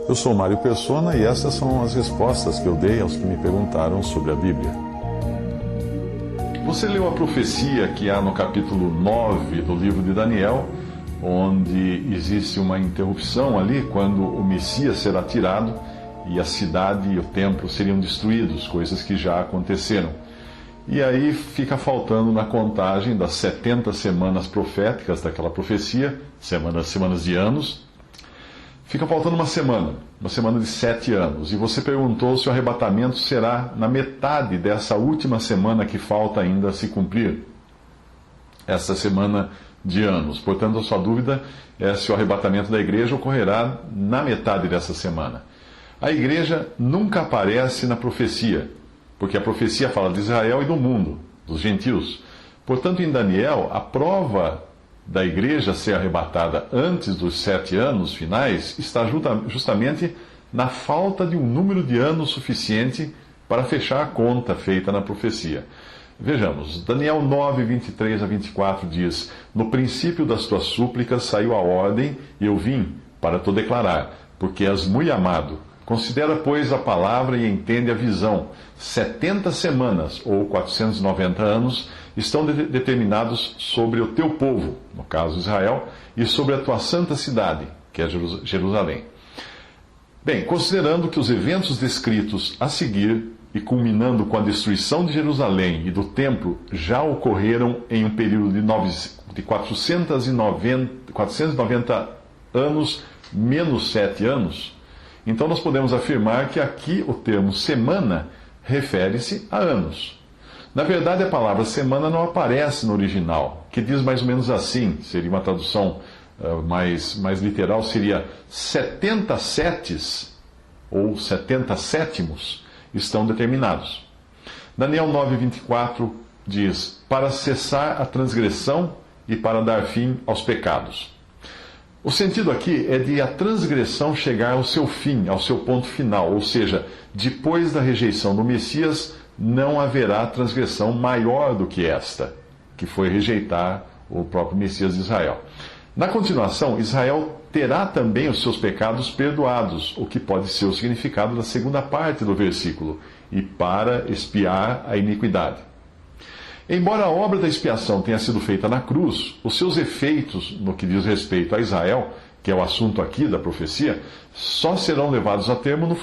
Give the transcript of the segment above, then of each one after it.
Eu sou Mário Persona e essas são as respostas que eu dei aos que me perguntaram sobre a Bíblia. Você leu a profecia que há no capítulo 9 do livro de Daniel, onde existe uma interrupção ali, quando o Messias será tirado e a cidade e o templo seriam destruídos, coisas que já aconteceram. E aí fica faltando na contagem das 70 semanas proféticas daquela profecia, semanas de anos, fica faltando uma semana de 7 anos. E você perguntou se o arrebatamento será na metade dessa última semana que falta ainda a se cumprir, essa semana de anos. Portanto, a sua dúvida é se o arrebatamento da igreja ocorrerá na metade dessa semana. A igreja nunca aparece na profecia, porque a profecia fala de Israel e do mundo, dos gentios. Portanto, em Daniel, a prova da igreja ser arrebatada antes dos 7 anos finais está justamente na falta de um número de anos suficiente para fechar a conta feita na profecia. Vejamos, Daniel 9, 23 a 24 diz: No princípio das tuas súplicas saiu a ordem, e eu vim para te declarar, porque és muito amado. Considera, pois, a palavra e entende a visão. 70 semanas, ou 490 anos, estão determinados sobre o teu povo, no caso Israel, e sobre a tua santa cidade, que é Jerusalém. Bem, considerando que os eventos descritos a seguir, e culminando com a destruição de Jerusalém e do templo, já ocorreram em um período de 490 anos menos 7 anos, então nós podemos afirmar que aqui o termo semana refere-se a anos. Na verdade, a palavra semana não aparece no original, que diz mais ou menos assim, seria uma tradução mais literal, seria 70 setes, ou 70 sétimos, estão determinados. Daniel 9:24 diz: para cessar a transgressão e para dar fim aos pecados. O sentido aqui é de a transgressão chegar ao seu fim, ao seu ponto final, ou seja, depois da rejeição do Messias, não haverá transgressão maior do que esta, que foi rejeitar o próprio Messias de Israel. Na continuação, Israel terá também os seus pecados perdoados, o que pode ser o significado da segunda parte do versículo, e para expiar a iniquidade. Embora a obra da expiação tenha sido feita na cruz, os seus efeitos no que diz respeito a Israel, que é o assunto aqui da profecia, só serão levados a termo no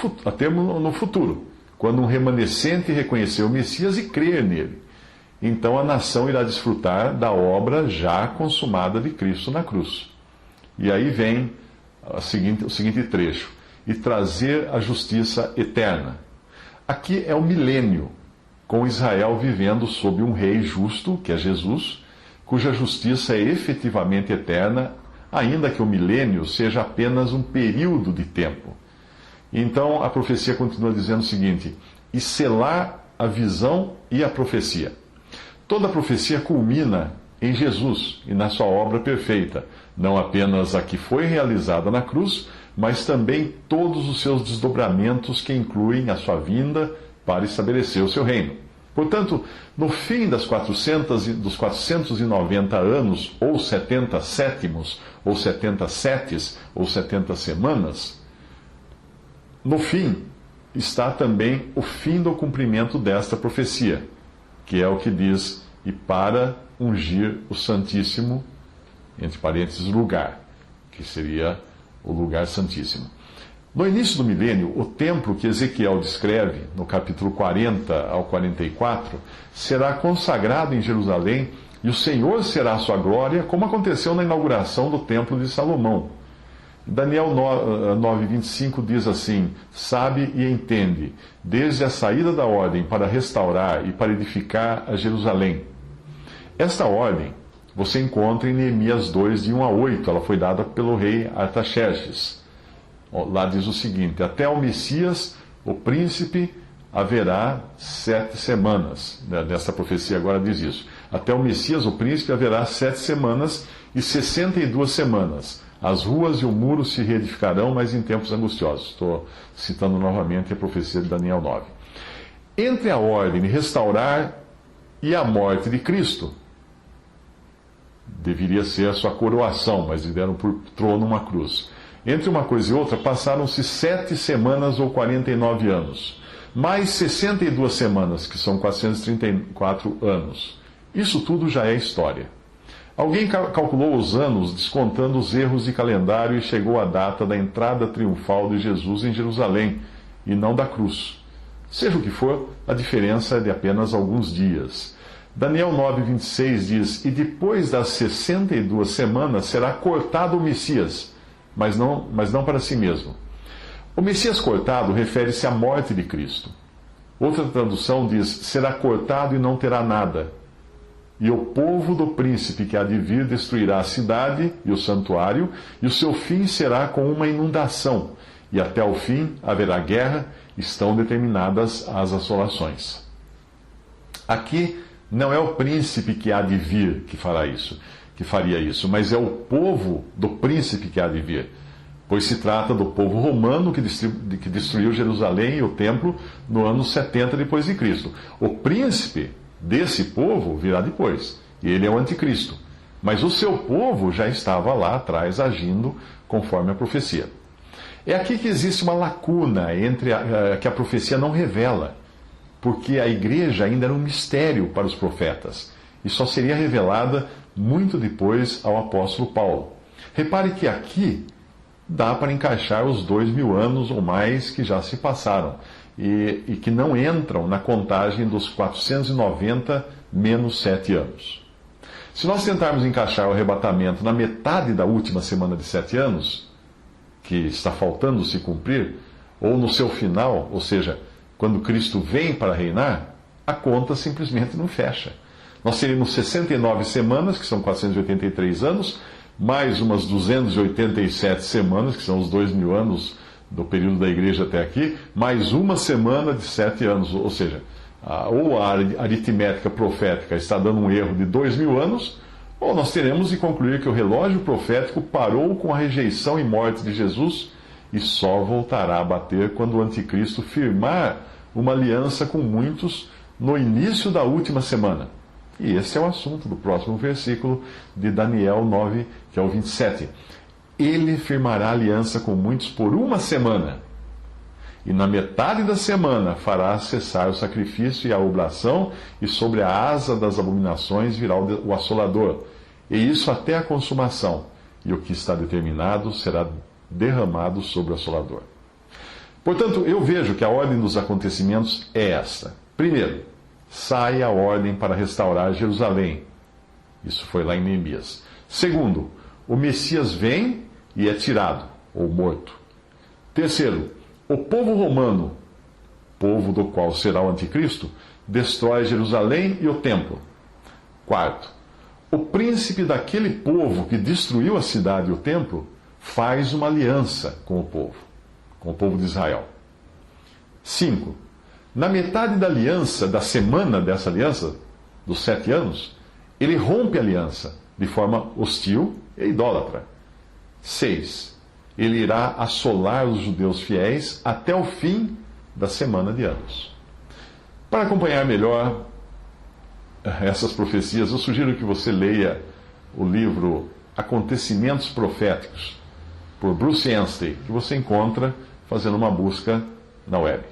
futuro, quando um remanescente reconhecer o Messias e crer nele. Então a nação irá desfrutar da obra já consumada de Cristo na cruz. E aí vem o seguinte trecho: e trazer a justiça eterna. Aqui é o milênio, com Israel vivendo sob um rei justo, que é Jesus, cuja justiça é efetivamente eterna, ainda que o milênio seja apenas um período de tempo. Então a profecia continua dizendo o seguinte: e selar a visão e a profecia. Toda a profecia culmina em Jesus e na sua obra perfeita, não apenas a que foi realizada na cruz, mas também todos os seus desdobramentos que incluem a sua vinda para estabelecer o seu reino. Portanto, no fim dos 490 anos, ou 70 sétimos, ou 70 setes, ou 70 semanas, no fim está também o fim do cumprimento desta profecia, que é o que diz: e para ungir o Santíssimo, entre parênteses, lugar, que seria o lugar santíssimo. No início do milênio, o templo que Ezequiel descreve, no capítulo 40 ao 44, será consagrado em Jerusalém e o Senhor será a sua glória, como aconteceu na inauguração do templo de Salomão. Daniel 9:25 diz assim: sabe e entende, desde a saída da ordem para restaurar e para edificar a Jerusalém. Esta ordem você encontra em Neemias 2, de 1 a 8, ela foi dada pelo rei Artaxerxes. Lá diz o seguinte: até o Messias, o príncipe, haverá 7 semanas. Nesta profecia agora diz isso. Até o Messias, o príncipe, haverá 7 semanas e 62 semanas. As ruas e o muro se reedificarão, mas em tempos angustiosos. Estou citando novamente a profecia de Daniel 9. Entre a ordem de restaurar e a morte de Cristo, deveria ser a sua coroação, mas lhe deram por trono uma cruz. Entre uma coisa e outra passaram-se 7 semanas ou 49 anos, mais 62 semanas, que são 434 anos. Isso tudo já é história. Alguém calculou os anos descontando os erros de calendário e chegou à data da entrada triunfal de Jesus em Jerusalém, e não da cruz. Seja o que for, a diferença é de apenas alguns dias. Daniel 9:26 diz: "E depois das 62 semanas será cortado o Messias, mas não para si mesmo." O Messias cortado refere-se à morte de Cristo. Outra tradução diz: "Será cortado e não terá nada. E o povo do príncipe que há de vir destruirá a cidade e o santuário, e o seu fim será com uma inundação, e até o fim haverá guerra, estão determinadas as assolações." Aqui não é o príncipe que há de vir que faria isso, mas é o povo do príncipe que há de vir, pois se trata do povo romano que destruiu Jerusalém e o templo no ano 70 depois de Cristo. O príncipe desse povo virá depois, e ele é o anticristo. Mas o seu povo já estava lá atrás agindo conforme a profecia. É aqui que existe uma lacuna que a profecia não revela, porque a igreja ainda era um mistério para os profetas, e só seria revelada muito depois ao apóstolo Paulo. Repare que aqui dá para encaixar os 2000 anos ou mais que já se passaram, e que não entram na contagem dos 490 menos 7 anos. Se nós tentarmos encaixar o arrebatamento na metade da última semana de 7 anos, que está faltando se cumprir, ou no seu final, ou seja, quando Cristo vem para reinar, a conta simplesmente não fecha. Nós teríamos 69 semanas, que são 483 anos, mais umas 287 semanas, que são os 2000 anos do período da igreja até aqui, mais uma semana de 7 anos, ou seja, ou a aritmética profética está dando um erro de 2000 anos, ou nós teremos de concluir que o relógio profético parou com a rejeição e morte de Jesus e só voltará a bater quando o anticristo firmar uma aliança com muitos no início da última semana. E esse é o assunto do próximo versículo de Daniel 9, que é o 27. Ele firmará aliança com muitos por uma semana, e na metade da semana fará cessar o sacrifício e a oblação, e sobre a asa das abominações virá o assolador, e isso até a consumação, e o que está determinado será derramado sobre o assolador. Portanto, eu vejo que a ordem dos acontecimentos é esta. Primeiro, sai a ordem para restaurar Jerusalém. Isso foi lá em Neemias. Segundo, o Messias vem e é tirado, ou morto. Terceiro, o povo romano, povo do qual será o anticristo, destrói Jerusalém e o templo. Quarto, o príncipe daquele povo que destruiu a cidade e o templo faz uma aliança com o povo de Israel. 5. Na metade da aliança, da semana dessa aliança, dos 7 anos, ele rompe a aliança de forma hostil e idólatra. 6. Ele irá assolar os judeus fiéis até o fim da semana de anos. Para acompanhar melhor essas profecias, eu sugiro que você leia o livro Acontecimentos Proféticos, por Bruce Anstey, que você encontra fazendo uma busca na web.